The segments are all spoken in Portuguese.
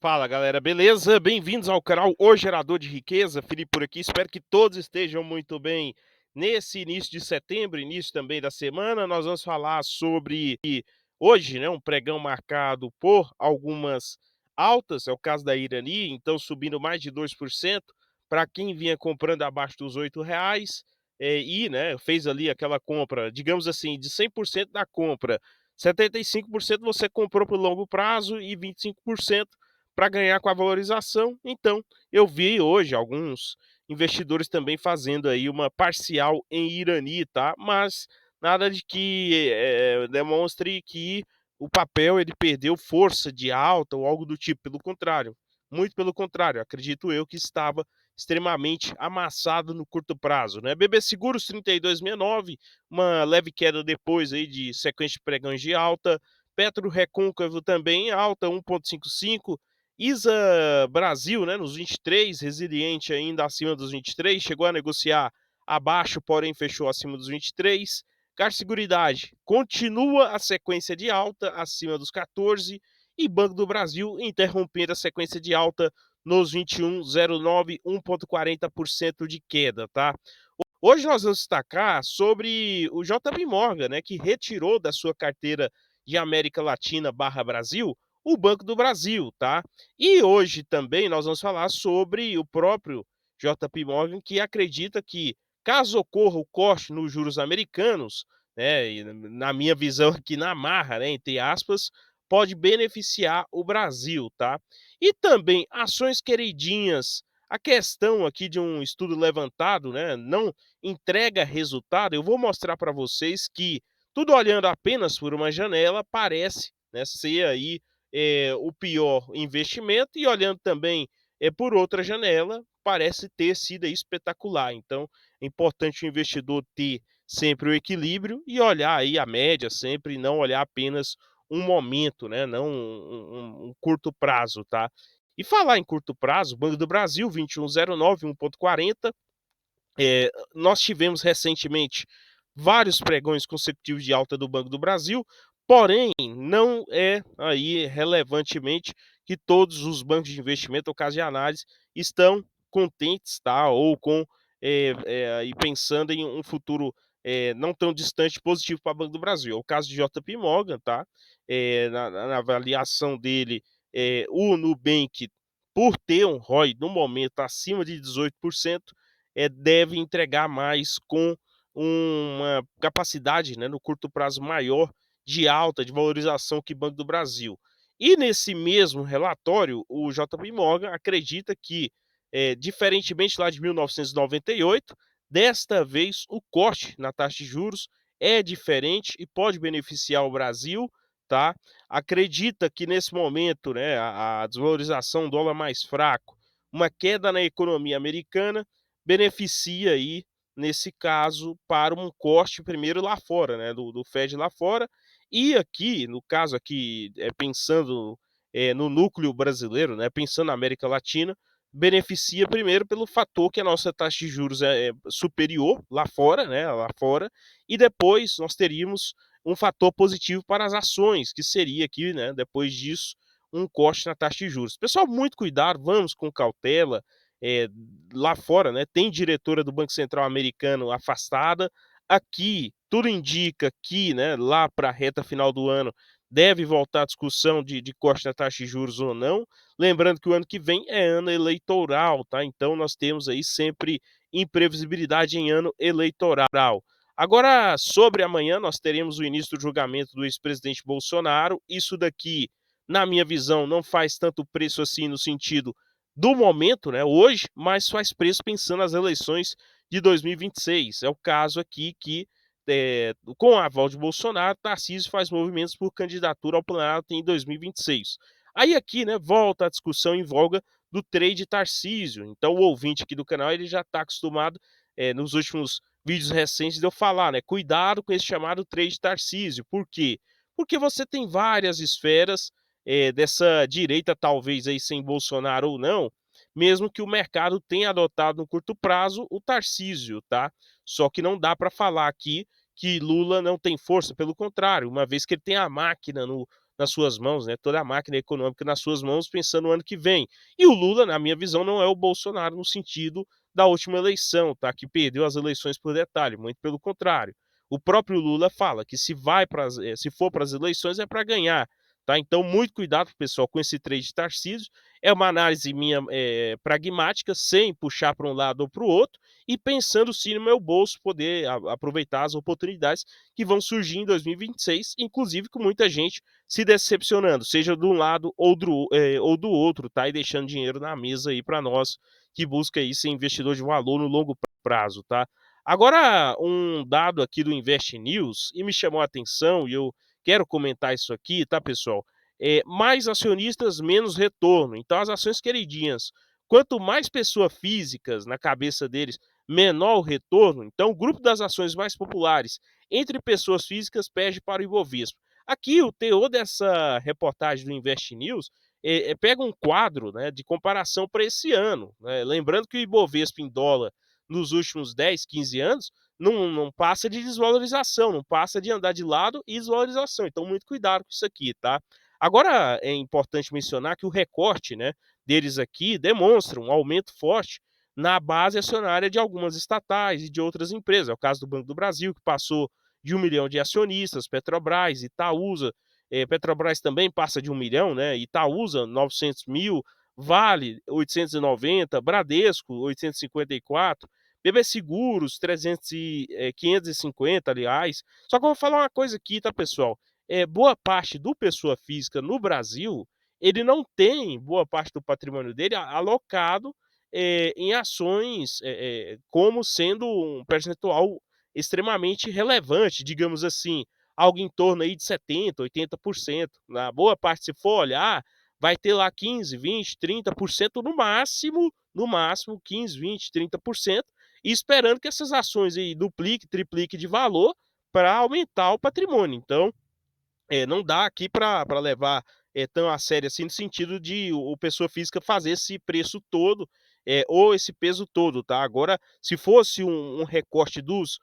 Fala galera, beleza? Bem-vindos ao canal O Gerador de Riqueza, Felipe por aqui, espero que todos estejam muito bem. Nesse início de setembro, início também da semana, nós vamos falar sobre hoje, né, um pregão marcado por algumas altas, é o caso da Irani, então subindo mais de 2%, para quem vinha comprando abaixo dos R$ 8, e né, fez ali aquela compra, digamos assim, de 100% da compra, 75% você comprou por longo prazo e 25% para ganhar com a valorização. Então, eu vi hoje alguns investidores também fazendo aí uma parcial em Irani, tá? Mas nada de que demonstre que o papel ele perdeu força de alta ou algo do tipo. Pelo contrário, muito pelo contrário. Acredito eu que estava extremamente amassado no curto prazo, né? BB Seguros 32,69, uma leve queda depois aí de sequência de pregões de alta. Petro Recôncavo também alta 1,55. ISA Brasil, né, nos 23, resiliente ainda acima dos 23, chegou a negociar abaixo, porém fechou acima dos 23. Caixa Seguridade continua a sequência de alta acima dos 14 e Banco do Brasil interrompendo a sequência de alta nos 21,09, 1,40% de queda, tá? Hoje nós vamos destacar sobre o JP Morgan, né, que retirou da sua carteira de América Latina barra Brasil o Banco do Brasil, tá? E hoje também nós vamos falar sobre o próprio JP Morgan, que acredita que caso ocorra o corte nos juros americanos, né, e na minha visão aqui na marra, né, entre aspas, pode beneficiar o Brasil, tá? E também ações queridinhas. A questão aqui de um estudo levantado, né, não entrega resultado, eu vou mostrar para vocês que tudo olhando apenas por uma janela parece, né, ser aí o pior investimento e olhando também por outra janela parece ter sido espetacular. Então é importante o investidor ter sempre o equilíbrio e olhar aí a média sempre, não olhar apenas um momento, né, não um curto prazo, tá? E falar em curto prazo, Banco do Brasil 21,09, 1,40. Nós tivemos recentemente vários pregões consecutivos de alta do Banco do Brasil, porém não é aí relevantemente que todos os bancos de investimento ou casas de análise estão contentes, tá? Ou com aí pensando em um futuro não tão distante positivo para o Banco do Brasil. É o caso de JP Morgan, tá? Na avaliação dele, o Nubank, por ter um ROI no momento acima de 18%, deve entregar mais com uma capacidade, né, no curto prazo maior de alta, de valorização que Banco do Brasil. E nesse mesmo relatório, o JP Morgan acredita que, diferentemente lá de 1998, desta vez o corte na taxa de juros é diferente e pode beneficiar o Brasil, tá? Acredita que nesse momento, né, a desvalorização, do dólar mais fraco, uma queda na economia americana beneficia aí, nesse caso, para um corte primeiro lá fora, né, do Fed lá fora, e aqui, no caso aqui, pensando no núcleo brasileiro, né, pensando na América Latina, beneficia primeiro pelo fator que a nossa taxa de juros é superior lá fora, né, lá fora, e depois nós teríamos um fator positivo para as ações, que seria aqui, né, depois disso, um corte na taxa de juros. Pessoal, muito cuidado, vamos com cautela, é, lá fora, né, tem diretora do Banco Central americano afastada. Aqui, tudo indica que, né, lá para a reta final do ano, deve voltar a discussão de corte da taxa de juros ou não. Lembrando que o ano que vem é ano eleitoral, tá? Então nós temos aí sempre imprevisibilidade em ano eleitoral. Agora, sobre amanhã, nós teremos o início do julgamento do ex-presidente Bolsonaro. Isso daqui, na minha visão, não faz tanto preço assim no sentido do momento, né, hoje, mas faz preço pensando nas eleições de 2026. É o caso aqui que, com a aval de Bolsonaro, Tarcísio faz movimentos por candidatura ao Planalto em 2026. Aí aqui, né, volta a discussão em voga do trade Tarcísio. Então o ouvinte aqui do canal ele já está acostumado, nos últimos vídeos recentes de eu falar, né, cuidado com esse chamado trade Tarcísio. Por quê? Porque você tem várias esferas dessa direita, talvez aí sem Bolsonaro ou não, mesmo que o mercado tenha adotado no curto prazo o Tarcísio, tá? Só que não dá para falar aqui que Lula não tem força, pelo contrário, uma vez que ele tem a máquina nas suas mãos, né, toda a máquina econômica nas suas mãos, pensando no ano que vem. E o Lula, na minha visão, não é o Bolsonaro no sentido da última eleição, tá, que perdeu as eleições por detalhe, muito pelo contrário. O próprio Lula fala que se for para as eleições é para ganhar, tá. Então muito cuidado, pessoal, com esse trade de Tarcísio. É uma análise minha, pragmática, sem puxar para um lado ou para o outro, e pensando sim no meu bolso poder aproveitar as oportunidades que vão surgir em 2026, inclusive com muita gente se decepcionando, seja de um lado ou do outro, tá? E deixando dinheiro na mesa aí para nós que busca aí ser investidor de valor no longo prazo, tá? Agora, um dado aqui do Invest News e me chamou a atenção e eu quero comentar isso aqui, tá, pessoal? Mais acionistas, menos retorno. Então, as ações queridinhas, quanto mais pessoas físicas na cabeça deles, menor o retorno. Então, o grupo das ações mais populares entre pessoas físicas perde para o Ibovespa. Aqui, o teor dessa reportagem do Invest News pega um quadro, né, de comparação para esse ano, né? Lembrando que o Ibovespa em dólar nos últimos 10, 15 anos não passa de desvalorização, não passa de andar de lado e desvalorização. Então, muito cuidado com isso aqui, tá? Agora, é importante mencionar que o recorte, né, deles aqui demonstra um aumento forte na base acionária de algumas estatais e de outras empresas. É o caso do Banco do Brasil, que passou de 1 milhão de acionistas, Petrobras, Itaúsa, Petrobras também passa de 1 milhão, né? Itaúsa, 900 mil, Vale, 890, Bradesco, 854, BB Seguros, 550, aliás. Só que eu vou falar uma coisa aqui, tá, pessoal? Boa parte do pessoa física no Brasil, ele não tem boa parte do patrimônio dele alocado em ações, como sendo um percentual extremamente relevante, digamos assim, algo em torno aí de 70, 80%. Na boa parte, se for olhar, vai ter lá 15, 20, 30% no máximo 15, 20, 30%, e esperando que essas ações aí duplique, triplique de valor para aumentar o patrimônio. Então, não dá aqui para levar tão a sério assim, no sentido de o pessoa física fazer esse preço todo, ou esse peso todo, tá? Agora, se fosse um recorte dos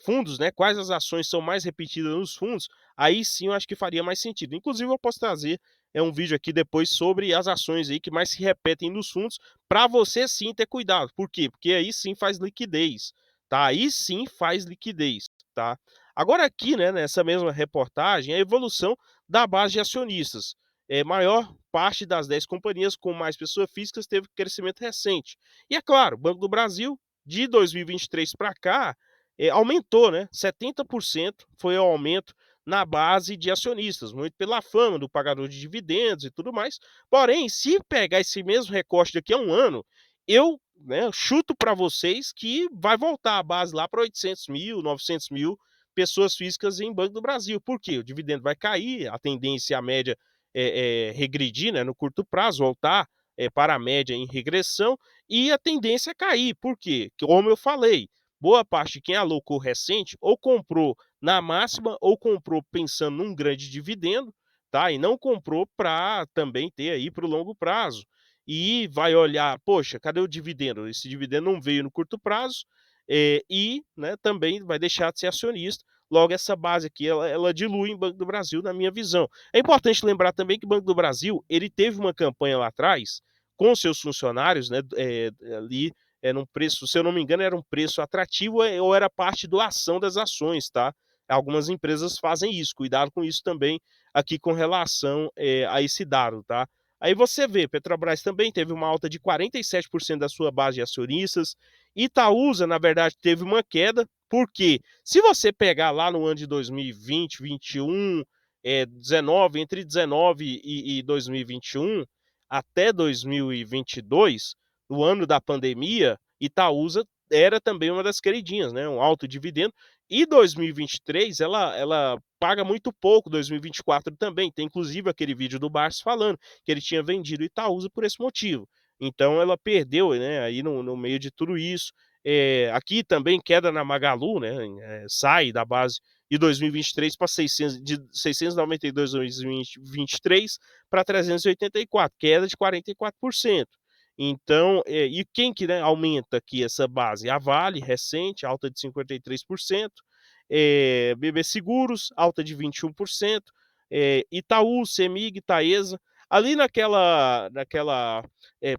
fundos, né? Quais as ações são mais repetidas nos fundos, aí sim eu acho que faria mais sentido. Inclusive, eu posso trazer um vídeo aqui depois sobre as ações aí que mais se repetem nos fundos, para você sim ter cuidado. Por quê? Porque aí sim faz liquidez, tá? Aí sim faz liquidez, tá? Agora aqui, né, nessa mesma reportagem, a evolução da base de acionistas. Maior parte das 10 companhias com mais pessoas físicas teve crescimento recente. E é claro, o Banco do Brasil, de 2023 para cá, aumentou, né? 70% foi o aumento na base de acionistas, muito pela fama do pagador de dividendos e tudo mais. Porém, se pegar esse mesmo recorte daqui a um ano, eu, né, chuto para vocês que vai voltar a base lá para 800 mil, 900 mil pessoas físicas em Banco do Brasil. Por quê? O dividendo vai cair, a tendência, a média regredir, né, no curto prazo, voltar para a média em regressão, e a tendência é cair. Por quê? Como eu falei, boa parte de quem alocou recente ou comprou na máxima ou comprou pensando num grande dividendo, tá? E não comprou para também ter aí para o longo prazo. E vai olhar, poxa, cadê o dividendo? Esse dividendo não veio no curto prazo, e, né, também vai deixar de ser acionista. Logo, essa base aqui, ela dilui em Banco do Brasil, na minha visão. É importante lembrar também que o Banco do Brasil, ele teve uma campanha lá atrás, com seus funcionários, né, ali, num preço, se eu não me engano, era um preço atrativo, ou era parte doação das ações, tá? Algumas empresas fazem isso, cuidado com isso também, aqui com relação a esse dado, tá? Aí você vê, Petrobras também teve uma alta de 47% da sua base de acionistas. Itaúsa, na verdade, teve uma queda, porque se você pegar lá no ano de 2020, 21, 19, entre 19 e 2021, até 2022, no ano da pandemia, Itaúsa era também uma das queridinhas, né? Um alto dividendo. E 2023, ela paga muito pouco, 2024 também. Tem inclusive aquele vídeo do Barça falando que ele tinha vendido Itaúsa por esse motivo. Então ela perdeu, né, aí no meio de tudo isso. Aqui também queda na Magalu, né, sai da base de 2023 para 600, de 692 em 2023 para 384, queda de 44%. Então, e quem que, né, aumenta aqui essa base? A Vale, recente, alta de 53%, BB Seguros, alta de 21%, Itaú, CEMIG, Taesa, ali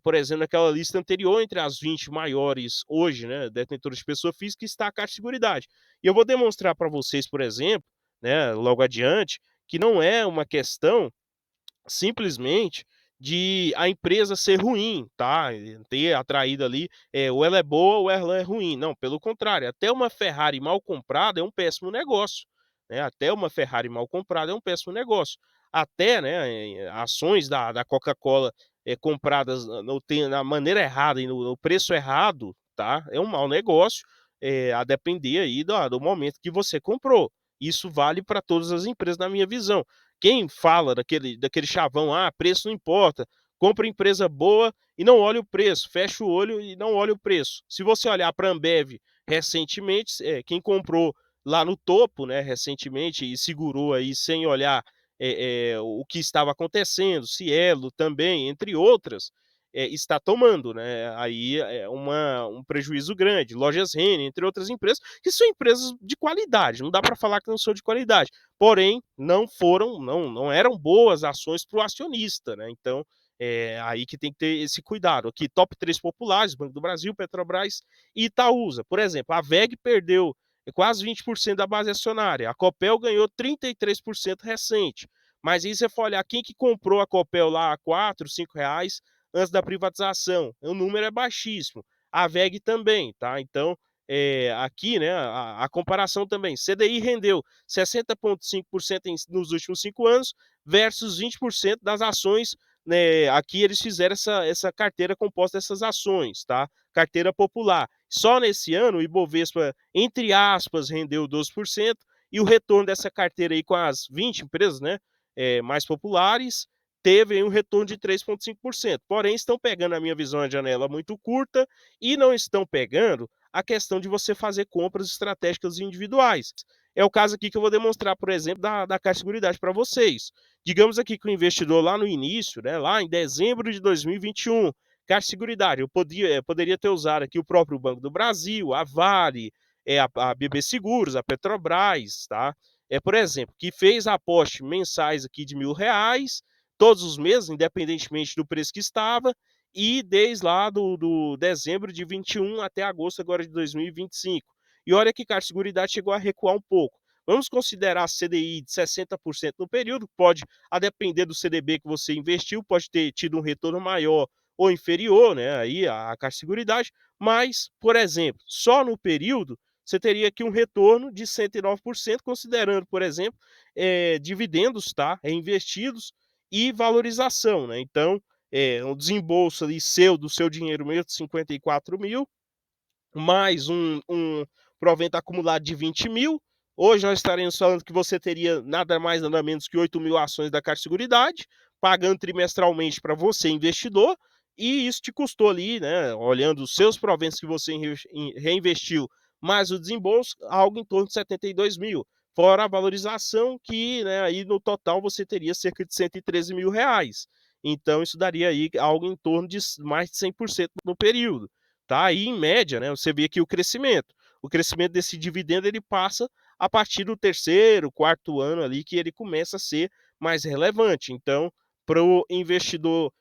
por exemplo, naquela lista anterior, entre as 20 maiores hoje, né, detentoras de pessoa física, está a Caixa Seguridade. E eu vou demonstrar para vocês, por exemplo, né, logo adiante, que não é uma questão simplesmente de a empresa ser ruim, tá, e ter atraído ali, ou ela é boa ou ela é ruim. Não, pelo contrário, até uma Ferrari mal comprada é um péssimo negócio, né, até uma Ferrari mal comprada é um péssimo negócio. Até, né, ações da Coca-Cola, compradas na maneira errada e no preço errado, tá, é um mau negócio, a depender aí do momento que você comprou. Isso vale para todas as empresas na minha visão. Quem fala daquele chavão: "Ah, preço não importa, compra empresa boa e não olha o preço, fecha o olho e não olha o preço". Se você olhar pra Ambev recentemente, quem comprou lá no topo, né, recentemente e segurou aí sem olhar, o que estava acontecendo, Cielo também, entre outras, está tomando, né, aí um prejuízo grande. Lojas Renner, entre outras empresas, que são empresas de qualidade, não dá para falar que não são de qualidade. Porém, não eram boas ações para o acionista, né, então, aí que tem que ter esse cuidado. Aqui, top 3 populares, Banco do Brasil, Petrobras e Itaúsa. Por exemplo, a WEG perdeu quase 20% da base acionária, a Copel ganhou 33% recente, mas aí você for olhar quem que comprou a Copel lá a R$ 4, R$ 5 antes da privatização, o número é baixíssimo. A WEG também, tá, então, aqui, né, a comparação também, CDI rendeu 60,5% nos últimos 5 anos versus 20% das ações, né, aqui eles fizeram essa carteira composta dessas ações, tá, carteira popular. Só nesse ano o Ibovespa, entre aspas, rendeu 12% e o retorno dessa carteira aí com as 20 empresas, né, mais populares, teve aí um retorno de 3,5%. Porém, estão pegando, na minha visão, a janela muito curta e não estão pegando a questão de você fazer compras estratégicas individuais. É o caso aqui que eu vou demonstrar, por exemplo, da Caixa Seguridade para vocês. Digamos aqui que o investidor lá no início, né, lá em dezembro de 2021, Caixa Seguridade, eu poderia ter usado aqui o próprio Banco do Brasil, a Vale, a BB Seguros, a Petrobras, tá? Por exemplo, que fez aporte mensais aqui de R$ 1.000, todos os meses, independentemente do preço que estava, e desde lá do dezembro de 21 até agosto agora de 2025. E olha que Caixa Seguridade chegou a recuar um pouco. Vamos considerar CDI de 60% no período, pode, a depender do CDB que você investiu, pode ter tido um retorno maior ou inferior, né, aí a Caixa Seguridade, mas, por exemplo, só no período você teria aqui um retorno de 109%, considerando, por exemplo, dividendos, tá, reinvestidos e valorização, né. Então, um desembolso ali seu, do seu dinheiro mesmo, de 54.000, mais um provento acumulado de 20.000. Hoje nós estaremos falando que você teria nada mais nada menos que 8.000 ações da Caixa Seguridade, pagando trimestralmente para você, investidor, e isso te custou ali, né, olhando os seus proventos que você reinvestiu, mais o desembolso, algo em torno de 72.000. Fora a valorização que, né, aí no total você teria cerca de R$ 113.000. Então isso daria aí algo em torno de mais de 100% no período. Tá aí em média, né, você vê aqui o crescimento. O crescimento desse dividendo ele passa a partir do terceiro, quarto ano ali que ele começa a ser mais relevante. Então, para o investidor,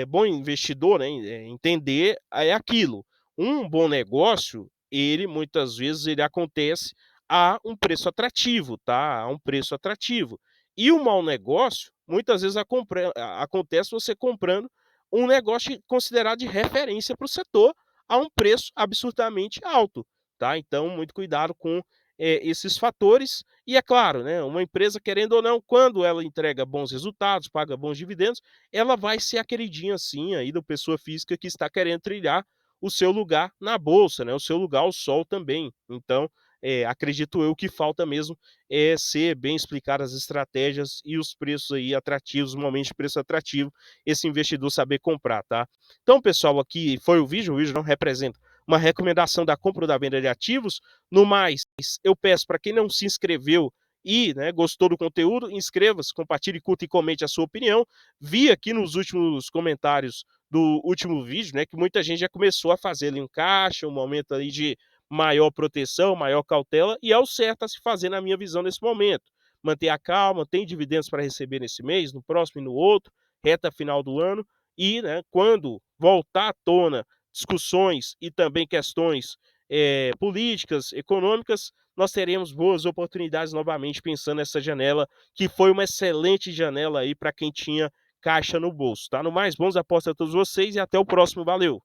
bom investidor, né, entender é aquilo. Um bom negócio, ele muitas vezes ele acontece a um preço atrativo, tá? A um preço atrativo. E o mau negócio, muitas vezes acontece você comprando um negócio considerado de referência para o setor a um preço absurdamente alto, tá? Então, muito cuidado com esses fatores. E é claro, né, uma empresa, querendo ou não, quando ela entrega bons resultados, paga bons dividendos, ela vai ser a queridinha assim aí da pessoa física que está querendo trilhar o seu lugar na bolsa, né, o seu lugar ao sol também. Então, acredito eu que falta mesmo ser bem explicadas as estratégias e os preços aí atrativos, momentos de preço atrativo, esse investidor saber comprar, tá? Então, pessoal, aqui foi o vídeo não representa uma recomendação da compra ou da venda de ativos. No mais, eu peço para quem não se inscreveu e, né, gostou do conteúdo, inscreva-se, compartilhe, curta e comente a sua opinião. Vi aqui nos últimos comentários do último vídeo, né, que muita gente já começou a fazer ali um caixa, um momento ali de maior proteção, maior cautela, e é o certo a se fazer na minha visão nesse momento. manter a calma, tem dividendos para receber nesse mês, no próximo e no outro, reta final do ano, e, né, quando voltar à tona discussões e também questões políticas, econômicas, nós teremos boas oportunidades novamente pensando nessa janela, que foi uma excelente janela aí para quem tinha caixa no bolso, tá? No mais, bons apostas a todos vocês e até o próximo, valeu!